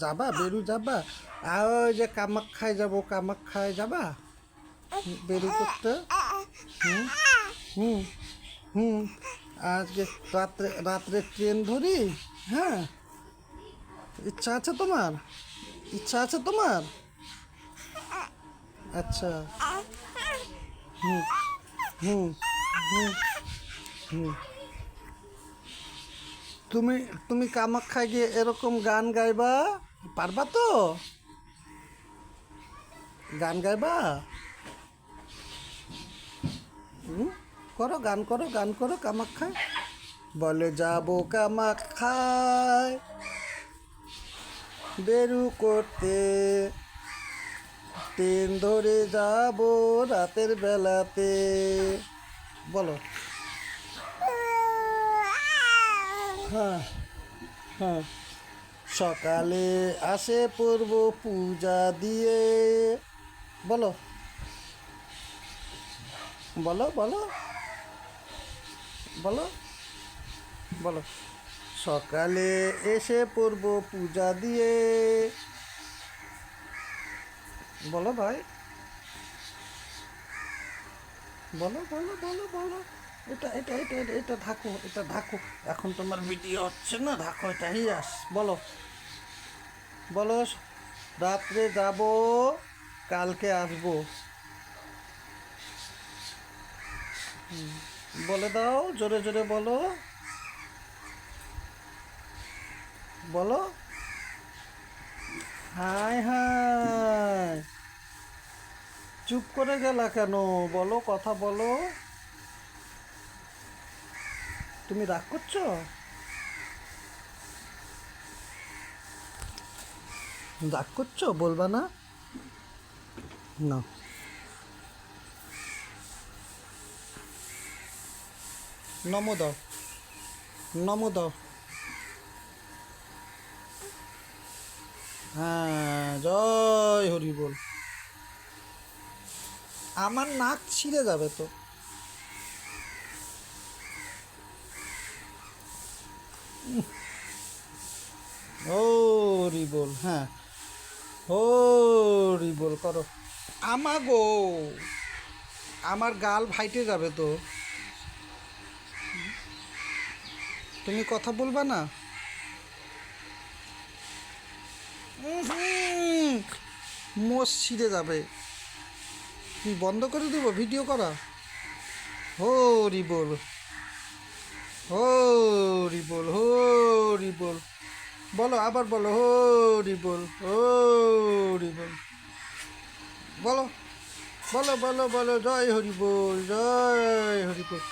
যাবা বেরু যাবা? আর ওই যে কামাখ্যায় যাবো, কামাখ্যায় যাবা বেরু করতে? হুম হুম হুম আজকে রাত্রে রাত্রে ট্রেন ধরি। হ্যাঁ, ইচ্ছা আছে তোমার? ইচ্ছা আছে তোমার? আচ্ছা। হুম হুম হুম হুম তুমি তুমি কামাখ্যায় গিয়ে এরকম গান গাইবা, পারবা তো? গান গাইবা? হুম, করো গান, করো গান, করো কামাখ্যায়। বলে যাবো কামাখ্যায় বেরু করতে, ট্রেন ধরে যাবো রাতের বেলাতে। বলো। হ্যাঁ হ্যাঁ, সকালে আসে পূর্ব পূজা দিয়ে। বলো বলো বলো বলো বলো। সকালে এসে পূর্ব পূজা দিয়ে। বলো ভাই, বলো বলো বলো বলো। এটা এটা এটা এটা এটা ঢাকো, এটা ঢাকো। এখন তোমার ভিডিও হচ্ছে না, ঢাকো এটা। হিয়াস বলো, বলো। রাত্রে যাব, কালকে আসবো। বলে দাও, জোরে জোরে বলো, বলো। হাই হাই, চুপ করে গেলা কেন? বলো, কথা বলো। তুমি রাগ করছো? রাগ করছো, বলবা না? না, নমো দাও, নমো দাও। হ্যাঁ, জয় হরি বল। আমার নাক ছিঁড়ে যাবে তো। হরি বল, হ্যাঁ। হরি বল করো। আমাগো, আমার গাল ফাইটে যাবে তো। তুমি কথা বলবা না? মোষ ছিঁড়ে যাবে। কি বন্ধ করে দেবো ভিডিও করা? হরি বল, হরি বল, হরি বল। বলো আবার, বলো হরি বল, হরি বল। বলো বলো বলো বলো, জয় হরি বল, জয় হরি বল।